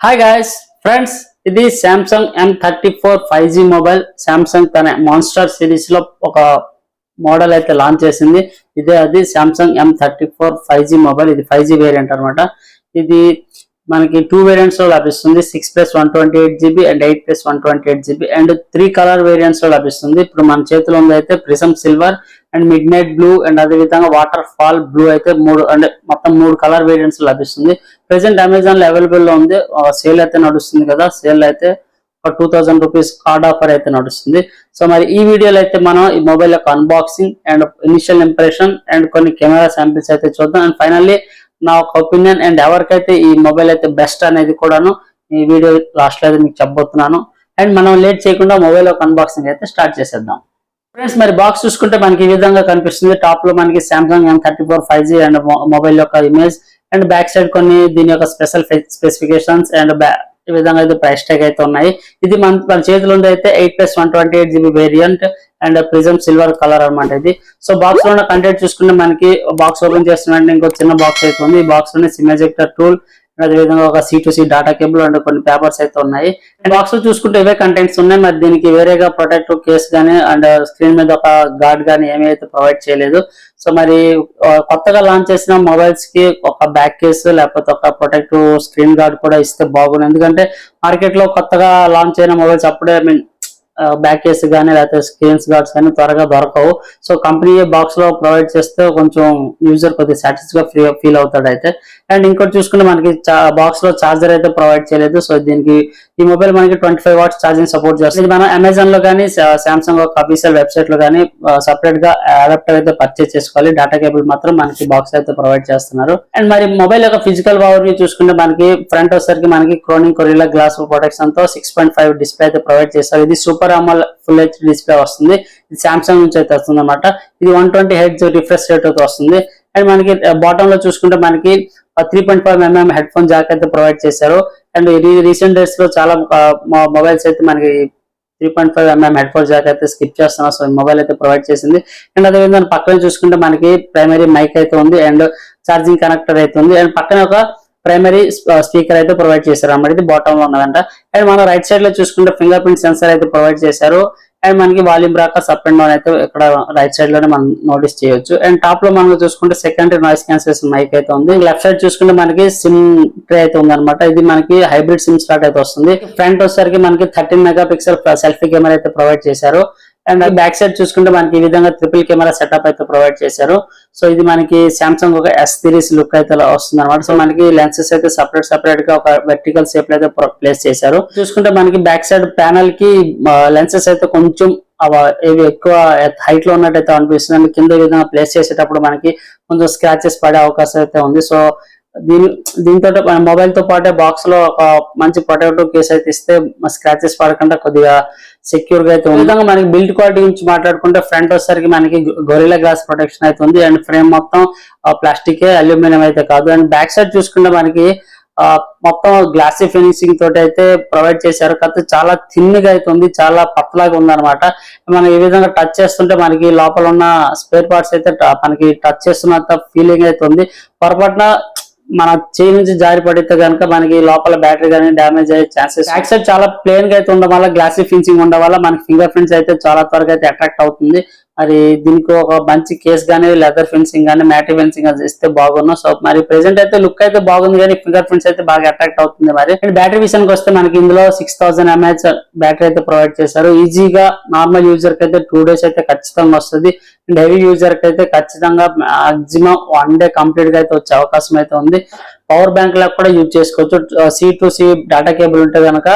Hi guys, friends. ఇది Samsung M34 5G mobile. Samsung తన monster series లో ఒక మోడల్ అయితే లాంచ్ చేసింది. అది Samsung M34 5G మొబైల్. ఇది 5G వేరియంట్ అన్నమాట. ఇది మనకి 2 వేరియంట్స్ లో లభిస్తుంది. 6+128GB and 8+128GB and 3 colour variants లో లభిస్తుంది. ఇప్పుడు మన చేతిలో ఉంది అయితే prism silver and mid night blue and అదే విధంగా వాటర్ ఫాల్ బ్లూ అయితే మొత్తం 3 కలర్ వేరియంట్స్ లభిస్తుంది. ప్రెసెంట్ అమెజాన్ లో అవైలబుల్ లో ఉంది. సేల్ అయితే నడుస్తుంది కదా, సేల్ అయితే 2000 రూపీస్ కార్డ్ ఆఫర్ అయితే నడుస్తుంది. సో మరి ఈ వీడియోలో అయితే మనం ఈ మొబైల్ యొక్క unboxing and initial impression and కొన్ని కెమెరా శాంపిల్స్ అయితే చూద్దాం. అండ్ ఫైనల్లీ నా ఒక ఒపీనియన్ అండ్ ఎవరికైతే ఈ మొబైల్ అయితే బెస్ట్ అనేది కూడాను ఈ వీడియో లాస్ట్ లో అయితే మీకు చెప్పబోతున్నాను. అండ్ మనం లేట్ చేయకుండా మొబైల్ యొక్క అన్బాక్సింగ్ అయితే స్టార్ట్ చేసేద్దాం. ఫ్రెండ్స్, మరి బాక్స్ చూసుకుంటే మనకి ఈ విధంగా కనిపిస్తుంది. టాప్ లో మనకి Samsung M34 5G and mobile యొక్క ఇమేజ్ అండ్ బ్యాక్ సైడ్ కొన్ని దీని యొక్క స్పెషల్ స్పెసిఫికేషన్స్ అండ్ ఈ విధంగా అయితే ప్రైస్ ట్యాగ్ అయితే ఉన్నాయి. ఇది మన చేతిలో ఉంది అయితే 8+128GB variant and prism silver colour అనమాట ఇది. సో బాక్స్ లో ఉన్న కంటెంట్ చూసుకుంటే మనకి బాక్స్ ఓపెన్ చేస్తున్నట్టు ఇంకో చిన్న బాక్స్ అయితే ఉంది. ఈ బాక్స్ లోనే సిమ్ ఎజెక్టర్ టూల్ అదేవిధంగా ఒక C2C డాటా కేబుల్ అండ్ కొన్ని పేపర్స్ అయితే ఉన్నాయి. బాక్స్ లో చూసుకుంటే ఇవే కంటెంట్స్ ఉన్నాయి. మరి దీనికి వేరేగా ప్రొటెక్టివ్ కేస్ గానీ అండ్ స్క్రీన్ మీద ఒక గార్డ్ గానీ ఏమీ అయితే ప్రొవైడ్ చేయలేదు. సో మరి కొత్తగా లాంచ్ చేసిన మొబైల్స్ కి ఒక బ్యాక్ కేస్ లేకపోతే ఒక ప్రొటెక్టివ్ స్క్రీన్ గార్డ్ కూడా ఇస్తే బాగుంది. ఎందుకంటే మార్కెట్ లో కొత్తగా లాంచ్ అయిన మొబైల్స్ అప్పుడే బ్యాక్ కేస్ కానీ లేకపోతే స్క్రీన్స్ గార్డ్స్ కానీ త్వరగా దొరకవు. సో కంపెనీ బాక్స్ లో ప్రొవైడ్ చేస్తే కొంచెం యూజర్ కొద్దిగా సాటిస్ఫై ఫీల్ అవుతాడు అయితే. అండ్ ఇంకోటి చూసుకుంటే మనకి బాక్స్ లో చార్జర్ అయితే ప్రొవైడ్ చేయలేదు. సో దీనికి ఈ మొబైల్ మనకి 25 వాట్స్ ఛార్జింగ్ సపోర్ట్ చేస్తుంది. మనం అమెజాన్ లో కానీ సామ్సంగ్ అఫీషియల్ వెబ్సైట్ లో కానీ సపరేట్ గా అడాప్టర్ అయితే పర్చేస్ చేసుకోవాలి. డాటా కేబుల్ మాత్రం మనకి బాక్స్ అయితే ప్రొవైడ్ చేస్తున్నారు. అండ్ మరి మొబైల్ యొక్క ఫిజికల్ ఓవర్వ్యూ చూసుకుంటే మనకి ఫ్రంట్ వచ్చేసరికి మనకి క్రోనింగ్ కొరిల్లా గ్లాస్ ప్రొటెక్షన్ తో 6.5 డిస్ప్లే అయితే ప్రొవైడ్ చేస్తారు. ఇది super AMOLED full H display వస్తుంది. ఇది సామ్సంగ్ నుంచి అయితే వస్తుంది అనమాట. ఇది 120Hz రిఫ్రెష్ రేట్ అయితే వస్తుంది. అండ్ మనకి బాటమ్ లో చూసుకుంటే మనకి 3.5mm హెడ్ ఫోన్ జాక్ అయితే ప్రొవైడ్ చేశారు. అండ్ రీసెంట్ డేస్ లో చాలా మొబైల్స్ అయితే మనకి 3.5mm హెడ్ ఫోన్ జాక్ అయితే స్కిప్ చేస్తున్నారు. సో మొబైల్ అయితే ప్రొవైడ్ చేసింది. అండ్ అదేవిధంగా పక్కన చూసుకుంటే మనకి ప్రైమరీ మైక్ అయితే ఉంది అండ్ ఛార్జింగ్ కనెక్టర్ అయితే ఉంది. అండ్ పక్కన ఒక ప్రైమరీ స్పీకర్ అయితే ప్రొవైడ్ చేశారు అన్నమాట. ఇది బాటమ్ లో ఉన్నదంట. అండ్ మనం రైట్ సైడ్ లో చూసుకుంటే ఫింగర్ ప్రింట్ సెన్సర్ అయితే ప్రొవైడ్ చేశారు. అండ్ మనకి volume breakers up and down అయితే ఇక్కడ రైట్ సైడ్ లోనే మనం నోటీస్ చేయొచ్చు. అండ్ టాప్ లో మనం చూసుకుంటే సెకండరీ నాయిస్ క్యాన్సిలేషన్ మైక్ అయితే ఉంది. లెఫ్ట్ సైడ్ చూసుకుంటే మనకి సిమ్ ట్రే అయితే ఉంది అనమాట. ఇది మనకి హైబ్రిడ్ సిమ్ స్లాట్ అయితే వస్తుంది. ఫ్రంట్ వచ్చేసరికి మనకి 13 మెగాపిక్సెల్ సెల్ఫీ కెమెరా అయితే ప్రొవైడ్ చేశారు. అండ్ బ్యాక్ సైడ్ చూసుకుంటే మనకి ఈ విధంగా ట్రిపుల్ కెమెరా సెటప్ అయితే ప్రొవైడ్ చేశారు. సో ఇది మనకి సామ్సంగ్ ఒక S సిరీస్ లుక్ అయితే వస్తుంది అనమాట. సో మనకి లెన్సెస్ అయితే సపరేట్ గా ఒక వెర్టికల్ షేప్ అయితే ప్లేస్ చేశారు. చూసుకుంటే మనకి బ్యాక్ సైడ్ ప్యానల్ కి లెన్సెస్ అయితే కొంచెం ఇవి ఎక్కువ హైట్ లో ఉన్నట్టయితే అనిపిస్తుంది. అండ్ కింద విధంగా ప్లేస్ చేసేటప్పుడు మనకి కొంచెం స్క్రాచెస్ పడే అవకాశం అయితే ఉంది. సో దీంతో మొబైల్ తో పాటే బాక్స్ లో ఒక మంచి ప్రొటెక్టివ్ కేస్ అయితే ఇస్తే స్క్రాచెస్ పడకుండా కొద్దిగా సెక్యూర్ గా అయితే ఉంది. విధంగా మనకి బిల్డ్ క్వాలిటీ గురించి మాట్లాడుకుంటే ఫ్రంట్ వచ్చేసరికి మనకి గొరిల్లా గ్లాస్ ప్రొటెక్షన్ అయితే ఉంది. అండ్ ఫ్రేమ్ మొత్తం ప్లాస్టిక్ అల్యూమినియం అయితే కాదు. అండ్ బ్యాక్ సైడ్ చూసుకుంటే మనకి మొత్తం గ్లాసీ ఫినిషింగ్ తోటి అయితే ప్రొవైడ్ చేశారు. కాకపోతే చాలా థిన్ గా అయితే ఉంది, చాలా పతలాగా ఉంది అనమాట. మనం ఈ విధంగా టచ్ చేస్తుంటే మనకి లోపల ఉన్న స్పేర్ పార్ట్స్ అయితే మనకి టచ్ చేస్తున్నంత ఫీలింగ్ అయితే ఉంది. పొరపాటున మన చేయి నుంచి జారి పడితే కనుక మనకి లోపల బ్యాటరీ కానీ డ్యామేజ్ అయ్యే ఛాన్సెస్. బ్యాక్ సైడ్ చాలా ప్లేన్ గా అయితే ఉండడం వల్ల గ్లాసీ ఫినిషింగ్ ఉండడం వల్ల మనకి ఫింగర్ ప్రింట్స్ అయితే చాలా త్వరగా అయితే అట్రాక్ట్ అవుతుంది. మరి దీనికి ఒక మంచి కేస్ గానీ లెదర్ ఫినిషింగ్ కానీ మ్యాటి ఫినిషింగ్ ఇస్తే బాగున్నాం. సో మరి ప్రెసెంట్ అయితే లుక్ అయితే బాగుంది కానీ ఫింగర్ ప్రింట్స్ అయితే బాగా అట్రాక్ట్ అవుతుంది. మరి బ్యాటరీ విషయానికి వస్తే మనకి ఇందులో 6000 mAh బ్యాటరీ అయితే ప్రొవైడ్ చేశారు. ఈజీగా నార్మల్ యూజర్ కి అయితే 2 days అయితే ఖచ్చితంగా వస్తుంది. అండ్ హెవీ యూజర్ కి అయితే ఖచ్చితంగా మాక్సిమం 1 day కంప్లీట్ గా అయితే వచ్చే అవకాశం అయితే ఉంది. పవర్ బ్యాంక్ లా కూడా యూజ్ చేసుకోవచ్చు. C2C డాటా కేబుల్ ఉంటే కనుక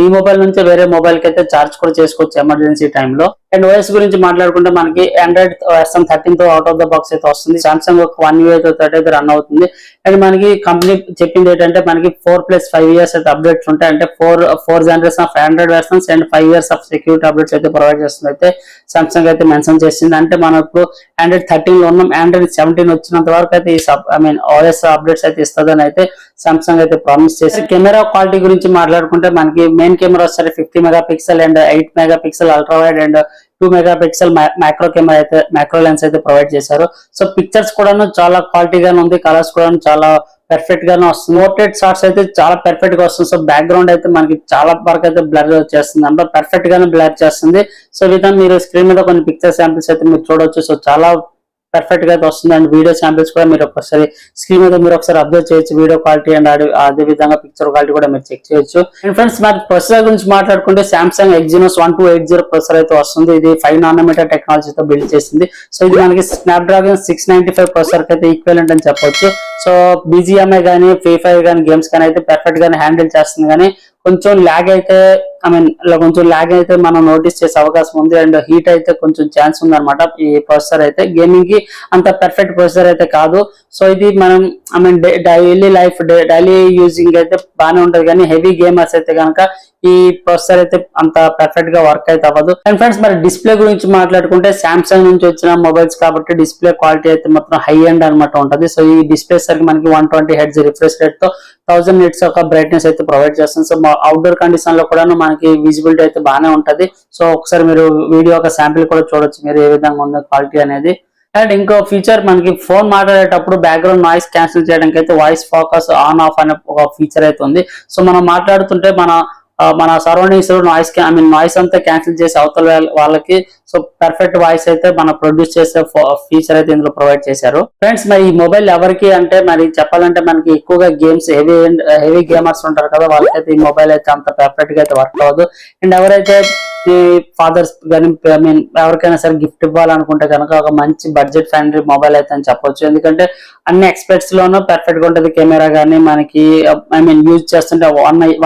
ఈ మొబైల్ నుంచి వేరే మొబైల్ కి అయితే చార్జ్ కూడా చేసుకోవచ్చు ఎమర్జెన్సీ టైంలో. అండ్ OS గురించి మాట్లాడుకుంటే మనకి ఆండ్రాయిడ్ version 13 తో అవుట్ ఆఫ్ ద బాక్స్ అయితే వస్తుంది. సామ్సంగ్ ఒక 1 year అయితే రన్ అవుతుంది. అండ్ మనకి కంపెనీ చెప్పింది ఏంటంటే మనకి 4+5 years అయితే అప్డేట్స్ ఉంటాయి. అంటే 4 generation of Android versions and 5 years of security updates అయితే ప్రొవైడ్ చేస్తుంది అయితే సామ్సంగ్ అయితే మెన్షన్ చేసింది. అంటే మనం ఇప్పుడు ఆండ్రాయిడ్ 13 లో ఉన్నాం. ఆండ్రాయిడ్ 17 వచ్చినంత వరకు అయితే OS అప్డేట్స్ అయితే ఇస్తుందని అయితే సామ్సంగ్ అయితే ప్రామిస్ చేసి. కెమెరా క్వాలిటీ గురించి మాట్లాడుకుంటే మనకి మెయిన్ కెమెరా వచ్చేసరికి 50 megapixel and 8 megapixel ultra wide and 2 megapixel macro camera అయితే మ్యాక్రో లెన్స్ అయితే ప్రొవైడ్ చేశారు. సో పిక్చర్స్ కూడా చాలా క్వాలిటీగానే ఉంది, కలర్స్ కూడా చాలా పర్ఫెక్ట్ గానే వస్తుంది. పోర్ట్రేట్ షాట్స్ అయితే చాలా పర్ఫెక్ట్ గా వస్తుంది. సో బ్యాక్గ్రౌండ్ అయితే మనకి చాలా వరకు అయితే బ్లర్ చేస్తుంది అంటే పర్ఫెక్ట్ గానే బ్లర్ చేస్తుంది. సో విధంగా మీరు స్క్రీన్ మీద కొన్ని పిక్చర్ శాంపిల్స్ అయితే మీరు చూడొచ్చు. సో చాలా పర్ఫెక్ట్ గా అయితే వస్తుంది. అండ్ వీడియో శాంపిల్స్ కూడా మీరు ఒకసారి స్క్రీన్ మీద మీరు ఒకసారి అబ్జర్వ్ చేయొచ్చు. వీడియో క్వాలిటీ అండ్ అదే విధంగా పిక్చర్ క్వాలిటీ కూడా మీరు చెక్ చేయొచ్చు. అండ్ ఫ్రెండ్స్ మరి ప్రొసెసర్ గురించి మాట్లాడుకుంటే సామ్సంగ్ ఎగ్జినోస్ 1280 ప్రొసెసర్ అయితే వస్తుంది. ఇది 5 నానోమీటర్ టెక్నాలజీతో బిల్డ్ చేసింది. సో ఇది మనకి స్నాప్డ్రాగన్ 695 ప్రొసెసర్ అయితే ఈక్వలెంట్ అని చెప్పొచ్చు. సో BGMI కానీ ఫ్రీ ఫైర్ కానీ గేమ్స్ కానీ అయితే పర్ఫెక్ట్ గానే హ్యాండిల్ చేస్తుంది. కానీ కొంచెం ల్యాగ్ అయితే కొంచెం ల్యాగ్ అయితే మనం నోటీస్ చేసే అవకాశం ఉంది. అండ్ హీట్ అయితే కొంచెం ఛాన్స్ ఉంది అనమాట. ఈ ప్రొసెసర్ అయితే గేమింగ్ కి అంత పర్ఫెక్ట్ ప్రొసెసర్ అయితే కాదు. సో ఇది మనం డైలీ యూజింగ్ అయితే బాగానే ఉంటది. కానీ హెవీ గేమర్స్ అయితే కనుక ఈ ప్రొసెసర్ అయితే అంత పర్ఫెక్ట్ గా వర్క్ అయితే అవ్వదు. అండ్ ఫ్రెండ్స్ మరి డిస్ప్లే గురించి మాట్లాడుకుంటే సామ్సంగ్ నుంచి వచ్చిన మొబైల్స్ కాబట్టి డిస్ప్లే క్వాలిటీ అయితే మొత్తం హై ఎండ్ అనమాట ఉంటది. సో ఈ డిస్ప్లే సరికి మనకి 120 Hz రిఫ్రెష్ రేట్ తో 1000 nits ఒక బ్రైట్నెస్ అయితే ప్రొవైడ్ చేస్తుంది. సో అవుట్డోర్ కండిషన్ లో కూడా మనకి విజిబిలిటీ అయితే బాగానే ఉంటది. సో ఒకసారి మీరు వీడియో ఒక శాంపిల్ కూడా చూడొచ్చు మీరు ఏ విధంగా ఉంది క్వాలిటీ అనేది. అండ్ ఇంకో ఫీచర్ మనకి ఫోన్ మాట్లాడేటప్పుడు బ్యాక్గ్రౌండ్ నాయిస్ క్యాన్సిల్ చేయడానికి అయితే వాయిస్ ఫోకస్ ఆన్ ఆఫ్ అనే ఒక ఫీచర్ అయితే ఉంది. సో మనం మాట్లాడుతుంటే మన సరౌండింగ్స్ నాయిస్ అంతా క్యాన్సిల్ చేసి అవతల వాళ్ళకి సో పర్ఫెక్ట్ వాయిస్ అయితే మనం ప్రొడ్యూస్ చేసే ఫీచర్ అయితే ఇందులో ప్రొవైడ్ చేశారు. ఫ్రెండ్స్ మరి ఈ మొబైల్ ఎవరికి అంటే మరి చెప్పాలంటే మనకి ఎక్కువగా గేమ్స్ హెవీ గేమర్స్ ఉంటారు కదా, వాళ్ళకైతే ఈ మొబైల్ అయితే అంత పర్ఫెక్ట్ గా అయితే వర్క్ అవ్వదు. అండ్ ఎవరైతే ఈ ఫాదర్స్ కానీ ఎవరికైనా సరే గిఫ్ట్ ఇవ్వాలనుకుంటే కనుక ఒక మంచి బడ్జెట్ ఫ్రెండ్లీ మొబైల్ అయితే అని చెప్పొచ్చు. ఎందుకంటే అన్ని ఎక్స్పెక్ట్స్ లోనూ పర్ఫెక్ట్ గా ఉంటది. కెమెరా కానీ మనకి యూజ్ చేస్తుంటే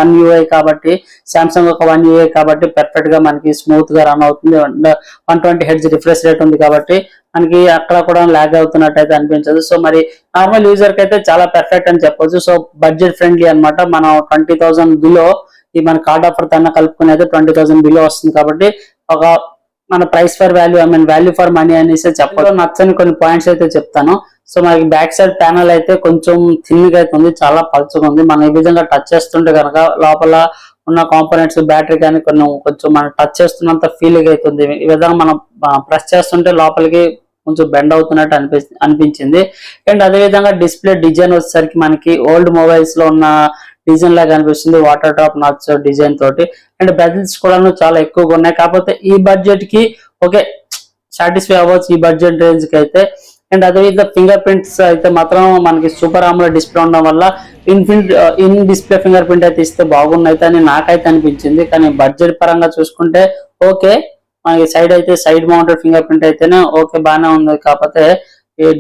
వన్ UI కాబట్టి సామ్సంగ్ ఒక 1 UI కాబట్టి పర్ఫెక్ట్ గా మనకి స్మూత్ గా రన్ అవుతుంది. 120 Hz రిఫ్రెష్ రేట్ ఉంది కాబట్టి మనకి అక్కడ కూడా లాగ్ అవుతున్నట్టు అయితే అనిపించదు. సో మరి నార్మల్ యూజర్ కి అయితే చాలా పర్ఫెక్ట్ అని చెప్పొచ్చు. సో బడ్జెట్ ఫ్రెండ్లీ అనమాట. మనం 20,000 బిలో ఈ మన కార్డ్ ఆఫర్ తన కలుపుకుని అయితే 20,000 బిలో వస్తుంది కాబట్టి ఒక మన price for value value for money అనేసి చెప్పడం నచ్చని కొన్ని పాయింట్స్ అయితే చెప్తాను. సో మనకి బ్యాక్ సైడ్ ప్యానల్ అయితే కొంచెం థిన్గా అయితే ఉంది, చాలా పల్చగా ఉంది. మనం ఈ విధంగా టచ్ చేస్తుంటే కనుక లోపల ఉన్న కాంపోనెంట్స్ బ్యాటరీ కానీ కొంచెం మనం టచ్ చేస్తున్నంత ఫీలింగ్ అవుతుంది. ఈ విధంగా మనం ప్రెస్ చేస్తుంటే లోపలికి కొంచెం బెండ్ అవుతున్నట్టు అనిపించింది. అండ్ అదే విధంగా డిస్ప్లే డిజైన్ వచ్చేసరికి మనకి ఓల్డ్ మొబైల్స్ లో ఉన్న డిజైన్ లాగా అనిపిస్తుంది, వాటర్ డ్రాప్ నాచ్ డిజైన్ తోటి. అండ్ బెజిల్స్ కూడా చాలా ఎక్కువగా ఉన్నాయి. కాకపోతే ఈ బడ్జెట్ కి ఓకే సాటిస్ఫై అవ్వచ్చు ఈ బడ్జెట్ రేంజ్ కి అయితే. అండ్ అదేవిధంగా ఫింగర్ ప్రింట్స్ అయితే మాత్రం మనకి సూపర్ AMOLED డిస్ప్లే ఉండడం వల్ల ఇన్ డిస్ప్లే ఫింగర్ ప్రింట్ అయితే ఇస్తే బాగున్నైతే అని నాకైతే అనిపించింది. కానీ బడ్జెట్ పరంగా చూసుకుంటే ఓకే, మనకి సైడ్ మౌంటెడ్ ఫింగర్ ప్రింట్ అయితేనే ఓకే బాగానే ఉంది. కాకపోతే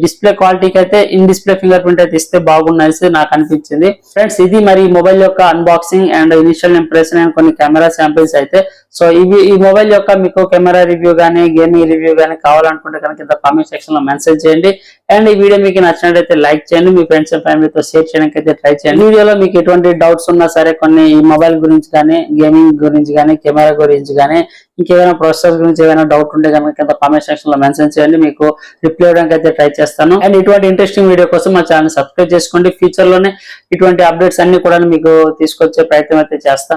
డిస్ప్లే క్వాలిటీకి అయితే ఇన్ డిస్ప్లే ఫింగర్ ప్రింట్ అయితే ఇస్తే బాగున్నాయి నాకు అనిపించింది. ఫ్రెండ్స్ ఇది మరి మొబైల్ యొక్క unboxing and initial impression and కొన్ని కెమెరా శాంపిల్స్ అయితే. సో ఈ మొబైల్ యొక్క మీకు కెమెరా రివ్యూ కానీ గేమింగ్ రివ్యూ కానీ కావాలనుకుంటే కనుక కింద కామెంట్ సెక్షన్ లో మెన్షన్ చేయండి. అండ్ ఈ వీడియో మీకు నచ్చినట్లయితే లైక్ చేయండి, మీ ఫ్రెండ్స్ అండ్ ఫ్యామిలీతో షేర్ చేయడానికి అయితే ట్రై చేయండి. వీడియోలో మీకు ఎటువంటి డౌట్స్ ఉన్నా సరే కొన్ని ఈ మొబైల్ గురించి కానీ గేమింగ్ గురించి కానీ కెమెరా గురించి కానీ ఇంకేమైనా ప్రొసెసర్ గురించి ఏమైనా డౌట్ ఉంటే కనుక కింద కామెంట్ సెక్షన్ లో మెన్షన్ చేయండి, మీకు రిప్లై ఇవ్వడానికి అయితే ట్రై చేస్తాను. అండ్ ఇటువంటి ఇంట్రెస్టింగ్ వీడియో కోసం మా ఛానల్ సబ్స్క్రైబ్ చేసుకోండి. ఫ్యూచర్ లోనే ఇటువంటి అప్డేట్స్ అన్ని కూడా మీకు తీసుకొచ్చే ప్రయత్నం అయితే చేస్తాను.